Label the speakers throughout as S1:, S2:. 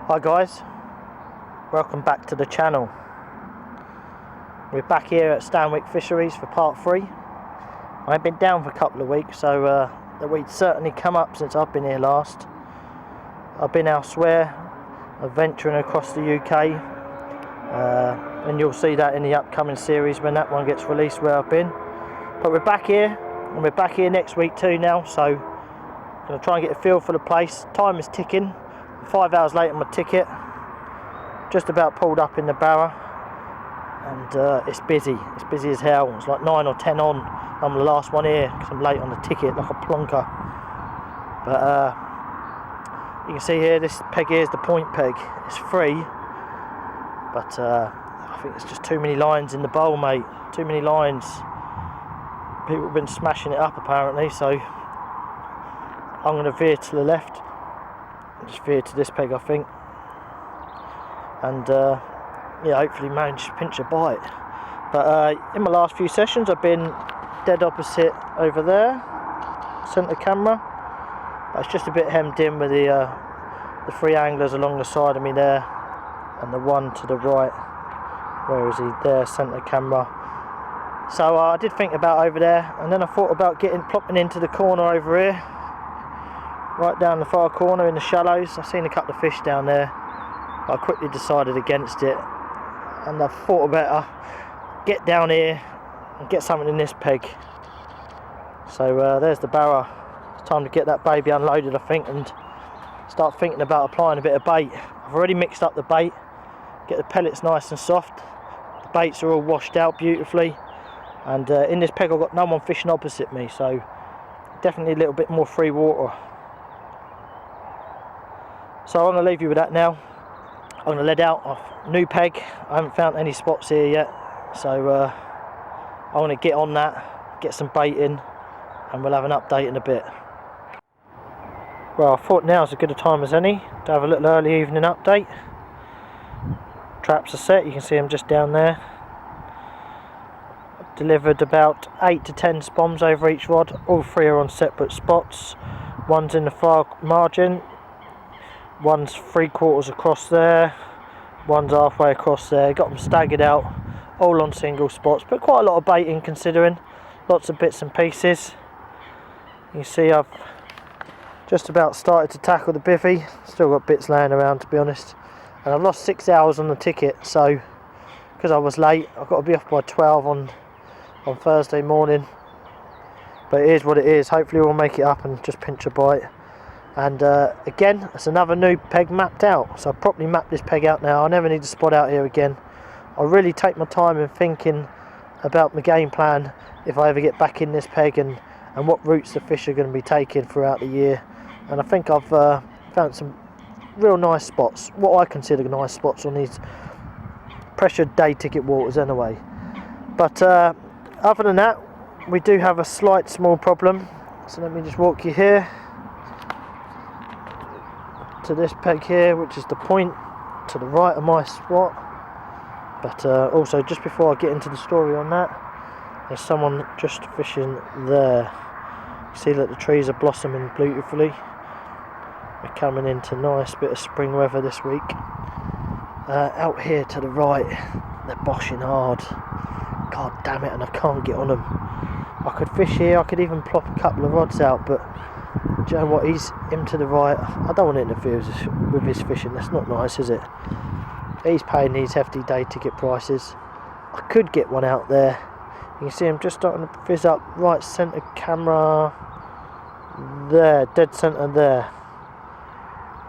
S1: Hi guys, welcome back to the channel. We're back here at Stanwick Fisheries for part 3. I've been down for a couple of weeks, so the weed's certainly come up since I've been here last. I've been elsewhere, adventuring across the UK, and you'll see that in the upcoming series when that one gets released where I've been. But we're back here, and we're back here next week too now, so I'm going to try and get a feel for the place. Time is ticking. 5 hours late on my ticket, just about pulled up in the barra, and it's busy as hell. It's like 9 or 10 on. I'm the last one here because I'm late on the ticket like a plonker. But you can see here, this peg here is the point peg. It's free, but I think there's just too many lines in the bowl, mate. Too many lines. People have been smashing it up apparently, so I'm going to veer to the left. Just veer to this peg, I think, and yeah, hopefully manage to pinch a bite. But in my last few sessions I've been dead opposite over there, centre camera, but it's just a bit hemmed in with the 3 anglers along the side of me there, and the one to the right. Where is he? There, centre camera. So I did think about over there, and then I thought about plopping into the corner over here, right down the far corner in the shallows. I've seen a couple of fish down there, but I quickly decided against it, and I thought better get down here and get something in this peg. So there's the barra. It's time to get that baby unloaded, I think, and start thinking about applying a bit of bait. I've already mixed up the bait, get the pellets nice and soft. The baits are all washed out beautifully, and in this peg I've got no one fishing opposite me, so definitely a little bit more free water. So I'm going to leave you with that now. I'm going to let out a new peg. I haven't found any spots here yet, so I want to get on that, get some bait in, and we'll have an update in a bit. Well, I thought now's as good a time as any to have a little early evening update. Traps are set, you can see them just down there. I've delivered about 8 to 10 spoms over each rod. All 3 are on separate spots. One's in the far margin, one's 3/4 across there, one's halfway across there. Got them staggered out, all on single spots, but quite a lot of bait in considering. Lots of bits and pieces. You see I've just about started to tackle the bivvy. Still got bits laying around, to be honest. And I've lost 6 hours on the ticket, so because I was late I've got to be off by 12 on Thursday morning. But it is what it is. Hopefully we'll make it up and just pinch a bite. And again, it's another new peg mapped out, so I've properly mapped this peg out now. I never need to spot out here again. I'll really take my time in thinking about my game plan if I ever get back in this peg, and what routes the fish are going to be taking throughout the year. And I think I've found some real nice spots, what I consider nice spots on these pressured day ticket waters anyway. But other than that, we do have a slight small problem, so let me just walk you here to this peg here, which is the point to the right of my spot. But also, just before I get into the story on that, there's someone just fishing there. You see that the trees are blossoming beautifully. We're coming into nice bit of spring weather this week. Out here to the right, they're boshing hard. God damn it, and I can't get on them. I could fish here, I could even plop a couple of rods out, but do you know what, he's him to the right. I don't want to interfere with his fishing, that's not nice, is it? He's paying these hefty day ticket prices. I could get one out there. You can see him just starting to fizz up, right centre camera there, dead centre there.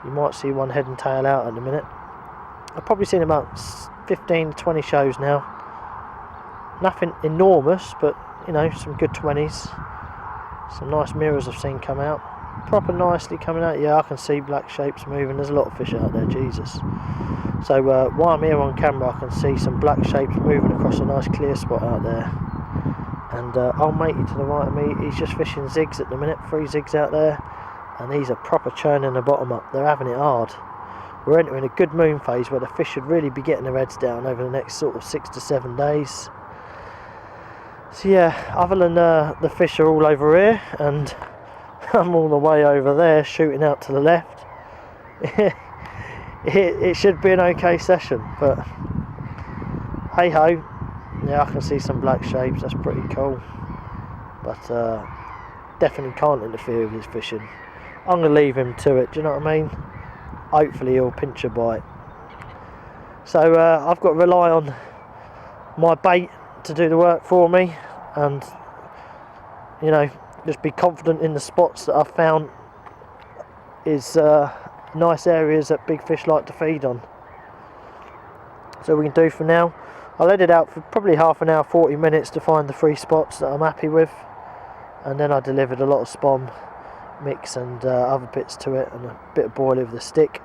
S1: You might see one head and tail out at the minute. I've probably seen about 15 to 20 shows now. Nothing enormous, but you know, some good 20s. Some nice mirrors I've seen come out. Proper nicely coming out. Yeah, I can see black shapes moving. There's a lot of fish out there, Jesus. So while I'm here on camera, I can see some black shapes moving across a nice clear spot out there. And old matey to the right of me, he's just fishing zigs at the minute. 3 zigs out there, and these are proper churning the bottom up. They're having it hard. We're entering a good moon phase where the fish should really be getting their heads down over the next sort of 6 to 7 days. So yeah, other than the fish are all over here, and I'm all the way over there shooting out to the left. it should be an okay session, but hey ho. Yeah, I can see some black shapes, that's pretty cool, but definitely can't interfere with his fishing. I'm going to leave him to it, do you know what I mean? Hopefully he'll pinch a bite. So I've got to rely on my bait to do the work for me, and you know, just be confident in the spots that I've found is nice areas that big fish like to feed on. So we can do for now. I let it out for probably half an hour, 40 minutes to find the 3 spots that I'm happy with, and then I delivered a lot of spom mix and other bits to it, and a bit of boilie with the stick,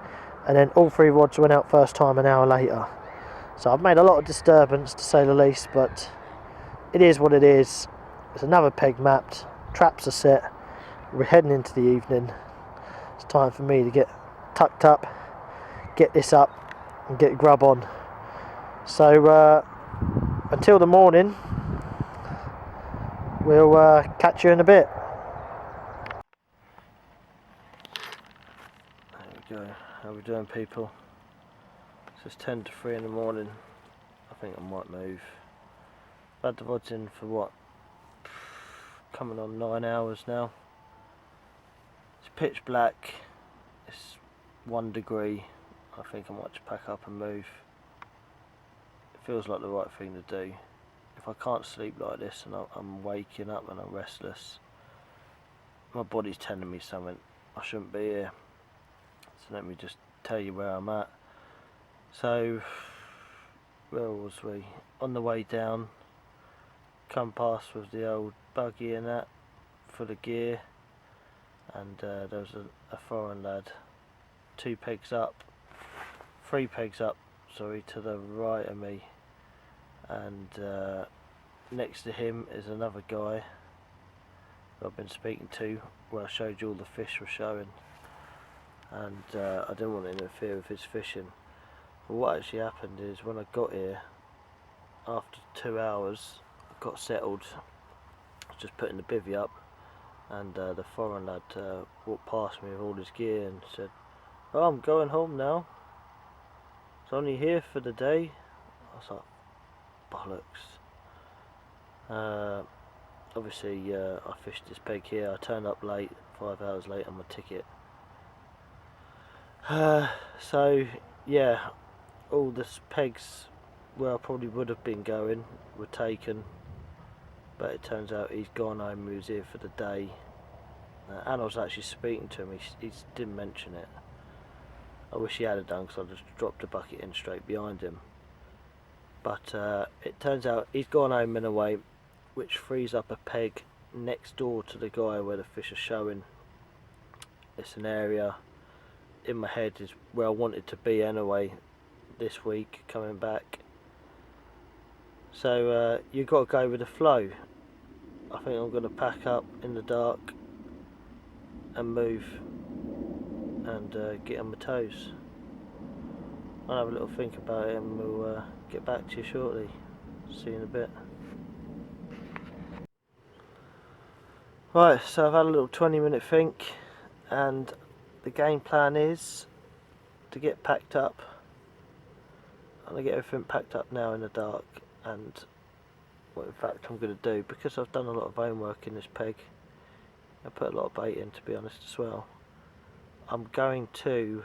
S1: and then all 3 rods went out first time an hour later. So I've made a lot of disturbance, to say the least, but it is what it is. There's another peg mapped, traps are set, we're heading into the evening. It's time for me to get tucked up, get this up and get grub on. So until the morning, we'll catch you in a bit. There we go. How we doing, people? It's 10 to 3 in the morning. I think I might move. I've had the rods in for what? Coming on 9 hours now. It's pitch black. It's 1 degree. I think I might just pack up and move. It feels like the right thing to do. If I can't sleep like this and I'm waking up and I'm restless, my body's telling me something. I shouldn't be here. So let me just tell you where I'm at. So, where was we? On the way down, come past with the old buggy and that for the gear, and there was a foreign lad, 2 pegs up, 3 pegs up, sorry, to the right of me, and next to him is another guy who I've been speaking to, where I showed you all the fish were showing, and I didn't want to interfere with his fishing. But what actually happened is, when I got here, after 2 hours, I got settled, I was just putting the bivvy up, and the foreign lad walked past me with all his gear and said, "Oh, I'm going home now. It's only here for the day." I was like, bollocks. Obviously I fished this peg here. I turned up late, 5 hours late on my ticket. So yeah, all the pegs where I probably would have been going were taken, but it turns out he's gone home. He was here for the day, and I was actually speaking to him. He didn't mention it. I wish he had done, because I just dropped a bucket in straight behind him. But it turns out he's gone home in a way, which frees up a peg next door to the guy where the fish are showing. It's an area in my head is where I wanted to be anyway this week coming back. So you've got to go with the flow. I think I'm going to pack up in the dark and move and get on my toes. I'll have a little think about it, and we'll get back to you shortly. See you in a bit. Right, so I've had a little 20-minute think, and the game plan is to get packed up. I'm going to get everything packed up now in the dark, and what in fact I'm going to do, because I've done a lot of homework in this peg, I put a lot of bait in, to be honest, as well. I'm going to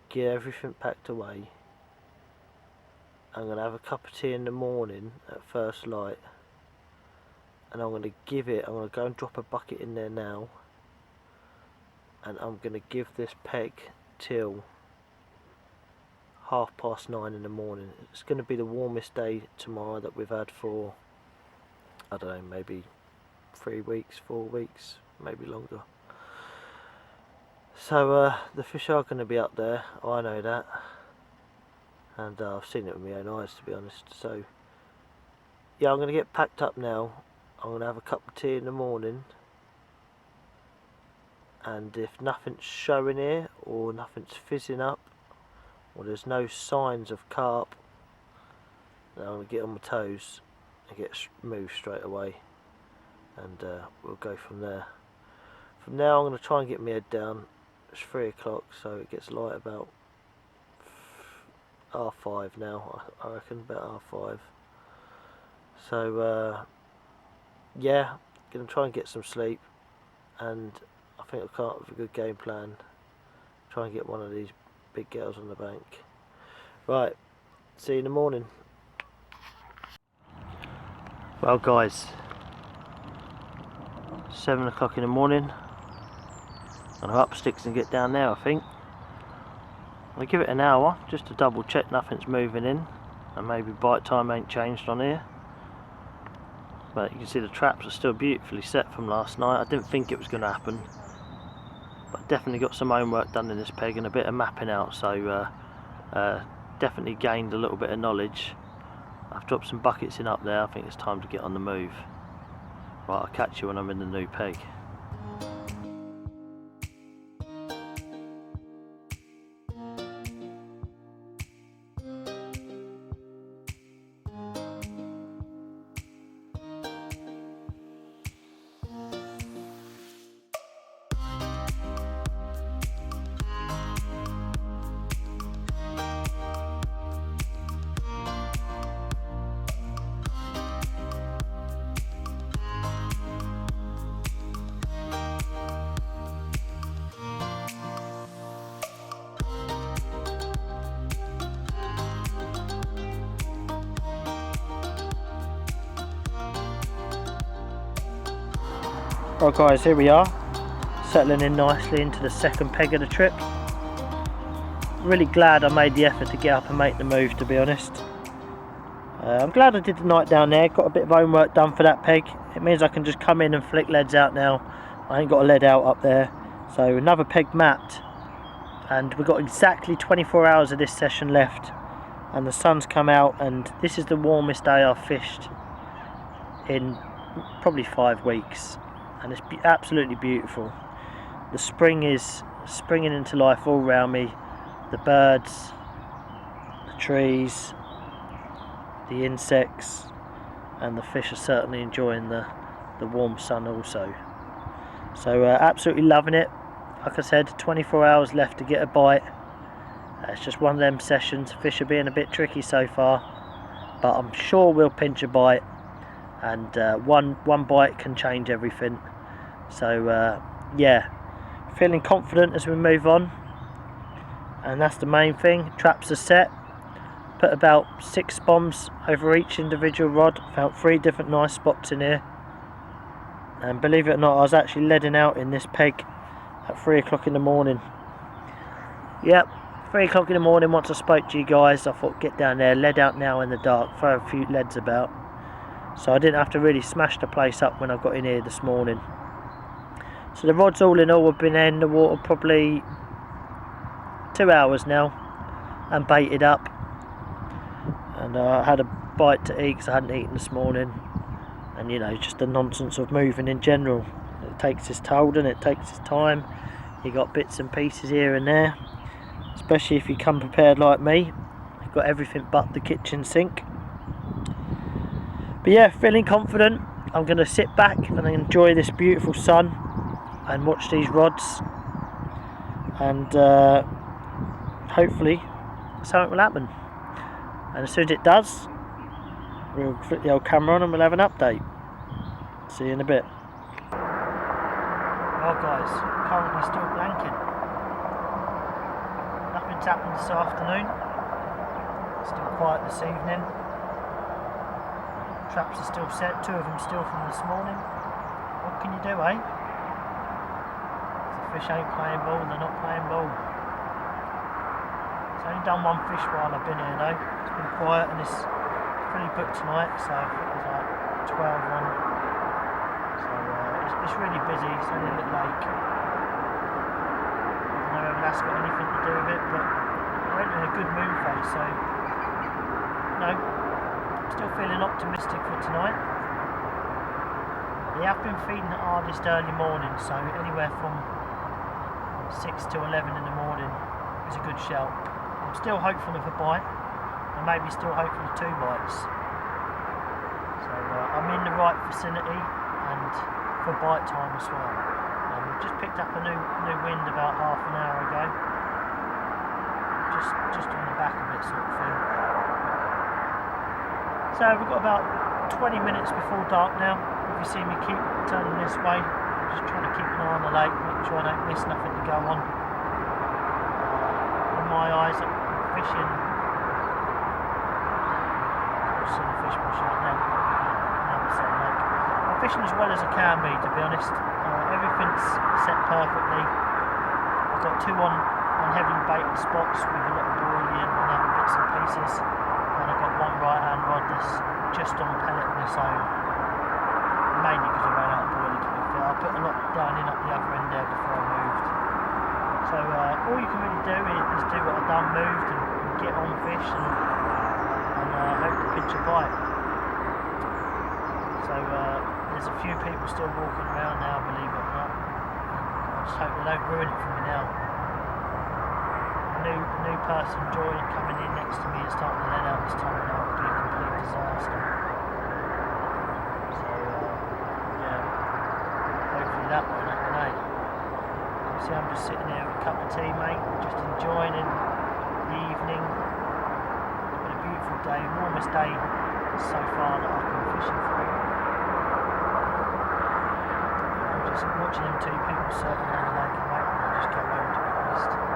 S1: get everything packed away. I'm going to have a cup of tea in the morning at first light, and I'm going to go and drop a bucket in there now, and I'm going to give this peg till 9:30 in the morning. It's going to be the warmest day tomorrow that we've had for, I don't know, maybe 3 weeks, 4 weeks, maybe longer. So the fish are going to be up there, I know that, and I've seen it with my own eyes, to be honest. So yeah, I'm going to get packed up now. I'm going to have a cup of tea in the morning, and if nothing's showing here, or nothing's fizzing up, or there's no signs of carp, then I'm going to get on my toes and get moved straight away, and we'll go from there. From now I'm going to try and get my head down, It's 3 o'clock, so it gets light about 5:30 now, I reckon, about 5:30. So yeah, gonna try and get some sleep, and I think I'll come up with a good game plan. Try and get one of these big girls on the bank. Right, see you in the morning. Well guys, 7 o'clock in the morning. I'm up sticks and get down there, I think. I'll give it an hour just to double check nothing's moving in, and maybe bite time ain't changed on here. But you can see the traps are still beautifully set from last night. I didn't think it was going to happen, but definitely got some homework done in this peg and a bit of mapping out, so definitely gained a little bit of knowledge. I've dropped some buckets in up there. I think it's time to get on the move. Right, I'll catch you when I'm in the new peg. Right guys, here we are, settling in nicely into the second peg of the trip. Really glad I made the effort to get up and make the move, to be honest. I'm glad I did the night down there, got a bit of homework done for that peg. It means I can just come in and flick leads out now. I ain't got a lead out up there. So another peg mapped, and we've got exactly 24 hours of this session left, and the sun's come out, and this is the warmest day I've fished in probably 5 weeks. And it's absolutely beautiful. The spring is springing into life all around me. The birds, the trees, the insects, and the fish are certainly enjoying the warm sun also. So absolutely loving it. Like I said, 24 hours left to get a bite. It's just one of them sessions. Fish are being a bit tricky so far, but I'm sure we'll pinch a bite, and one bite can change everything. So yeah, feeling confident as we move on, and that's the main thing. Traps are set. Put about 6 bombs over each individual rod. Found 3 different nice spots in here, and believe it or not, I was actually leading out in this peg at 3 o'clock in the morning. Yep, 3 o'clock in the morning. Once I spoke to you guys, I thought get down there, lead out now in the dark, throw a few leads about, so I didn't have to really smash the place up when I got in here this morning. So the rods all in all have been in the water probably 2 hours now and baited up, and I had a bite to eat because I hadn't eaten this morning, and you know, just the nonsense of moving in general. It takes its toll and it takes its time. You got bits and pieces here and there, especially if you come prepared like me. You've got everything but the kitchen sink. But yeah, feeling confident. I'm going to sit back and enjoy this beautiful sun and watch these rods, and hopefully something will happen. And as soon as it does, we'll flip the old camera on and we'll have an update. See you in a bit. Well guys, currently still blanking. Nothing's happened this afternoon. Still quiet this evening. Traps are still set, 2 of them still from this morning. What can you do, eh? Fish ain't playing ball, they're not playing ball. It's only done 1 fish while I've been here though. It's been quiet and it's fully booked tonight, so I think there's like 12 on. So it's really busy. It's only a little lake. I don't know whether that's got anything to do with it, but we're in a good mood phase, so no, I'm still feeling optimistic for tonight. They have been feeding the hardest early morning, so anywhere from 6 to 11 in the morning is a good shout. I'm still hopeful of a bite, and maybe still hopeful of 2 bites. So I'm in the right vicinity and for bite time as well. just picked up a new wind about half an hour ago. Just on the back of it, sort of thing. So we've got about 20 minutes before dark now. If you see me keep turning this way, I'm just trying to keep an eye on the lake, making sure I don't miss nothing to go on. In my eyes, I'm fishing. I've seen a fish push out now. Elson Lake. I'm fishing as well as I can be, to be honest. Everything's set perfectly. I've got two on heavily baited spots with a lot of boilie and other bits and pieces, and I've got one right hand rod that's just on pellet on its own, mainly because I ran out of boilie, to be fair. I put a lot down in up the other end there before I moved. So all you can really do is do what I've done, moved and get on fish and hope to pinch a bite. So there's a few people still walking around now, believe it or not, and I just hope they don't ruin it for me now. New person coming in next to me and starting to let out this time, and that would be a complete disaster. So yeah, hopefully that won't happen, eh? See, I'm just sitting here with a cup of tea, mate, just enjoying the evening. It's been a beautiful day, warmest day so far that I've been fishing through. I'm just watching them two people circling around the lake and waiting, and I just go home, to be honest.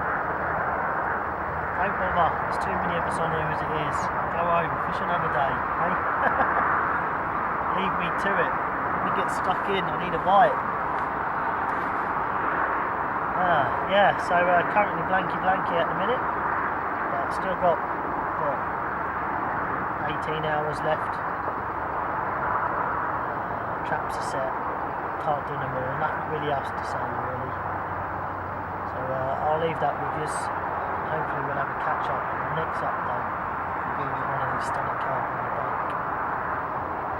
S1: Don't bother, there's too many of us on here as it is. Go home, fish another day, hey? Leave me to it. Let me get stuck in, I need a bite. Yeah, so currently blanky at the minute. But still got, what, 18 hours left. Traps are set, can't do no more, nothing really else to say really. So I'll leave that with you. Hopefully we'll have a catch up. The next update will be with one of these stunning carp on the bank.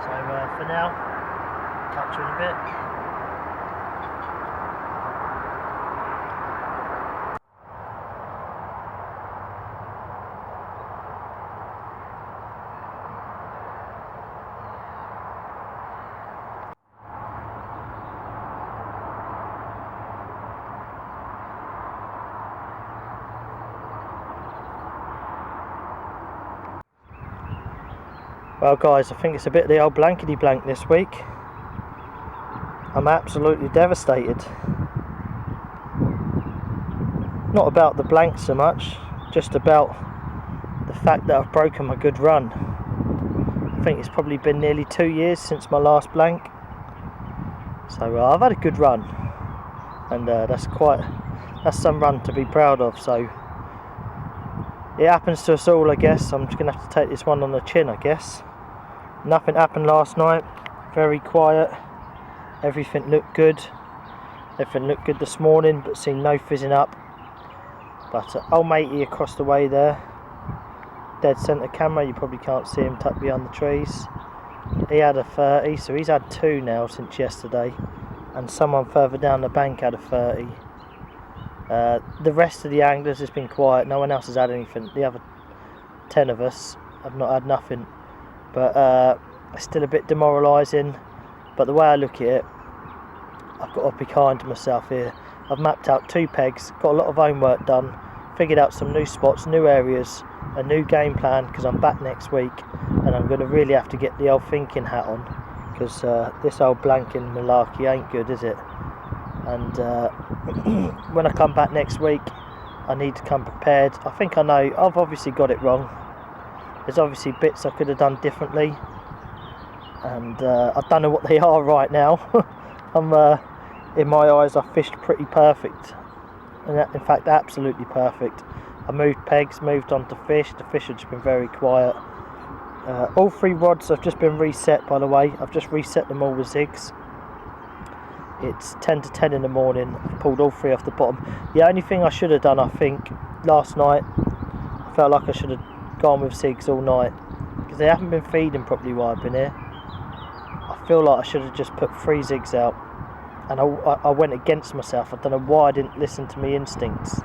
S1: So for now, catch you in a bit. Well guys, I think it's a bit of the old blankety blank this week. I'm absolutely devastated. Not about the blank so much, just about the fact that I've broken my good run. I think it's probably been nearly 2 years since my last blank. So I've had a good run, and that's some run to be proud of. So it happens to us all, I guess. I'm just going to have to take this one on the chin, I guess. Nothing happened last night. Very quiet. Everything looked good. Everything looked good this morning, but seen no fizzing up. But old matey across the way there, dead centre camera, you probably can't see him tucked behind the trees. He had a 30, so he's had 2 now since yesterday. And someone further down the bank had a 30. The rest of the anglers has been quiet, no one else has had anything. The other 10 of us have not had nothing, but it's still a bit demoralising. But the way I look at it, I've got to be kind to myself here. I've mapped out 2 pegs, got a lot of homework done, figured out some new spots, new areas, a new game plan, because I'm back next week and I'm going to really have to get the old thinking hat on, because this old blanking malarkey ain't good, is it? And when I come back next week, I need to come prepared. I think I know, I've obviously got it wrong. There's obviously bits I could have done differently, and I don't know what they are right now. In my eyes, I fished pretty perfect, and in fact absolutely perfect. I moved pegs, moved on to fish. The fish have just been very quiet. All 3 rods have just been reset, by the way. I've just reset them all with zigs. It's 10 to 10 in the morning. I've pulled all 3 off the bottom. The only thing I should have done, I think, last night, I felt like I should have gone with zigs all night, because they haven't been feeding properly while I've been here. I feel like I should have just put 3 zigs out, and I went against myself. I don't know why I didn't listen to my instincts.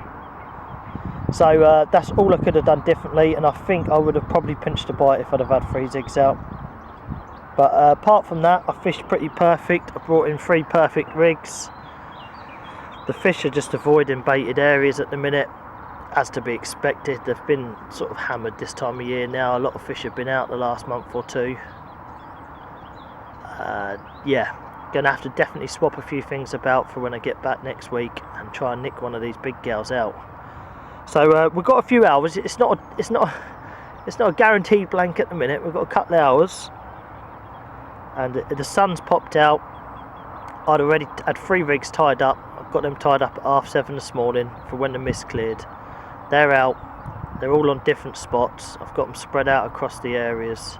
S1: So that's all I could have done differently, and I think I would have probably pinched a bite if I'd have had 3 zigs out. But apart from that, I fished pretty perfect. I brought in 3 perfect rigs. The fish are just avoiding baited areas at the minute, as to be expected. They've been sort of hammered this time of year now. A lot of fish have been out the last month or two. Yeah, gonna have to definitely swap a few things about for when I get back next week and try and nick one of these big gals out. So we've got a few hours. It's not a guaranteed blank at the minute. We've got a couple of hours, and the sun's popped out. I'd already had 3 rigs tied up. I've got them tied up at 7:30 this morning for when the mist cleared. They're out. They're all on different spots. I've got them spread out across the areas,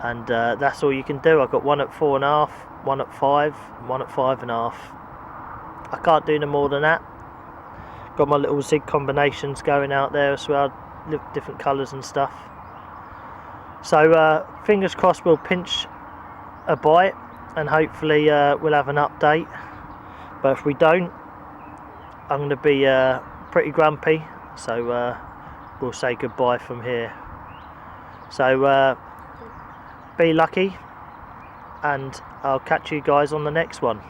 S1: and that's all you can do. I've got one at 4.5, one at 5, and one at 5.5. I can't do no more than that. Got my little zig combinations going out there as well, different colours and stuff. So fingers crossed we'll pinch a bite, and hopefully we'll have an update. But if we don't, I'm going to be pretty grumpy, so we'll say goodbye from here. So be lucky, and I'll catch you guys on the next one.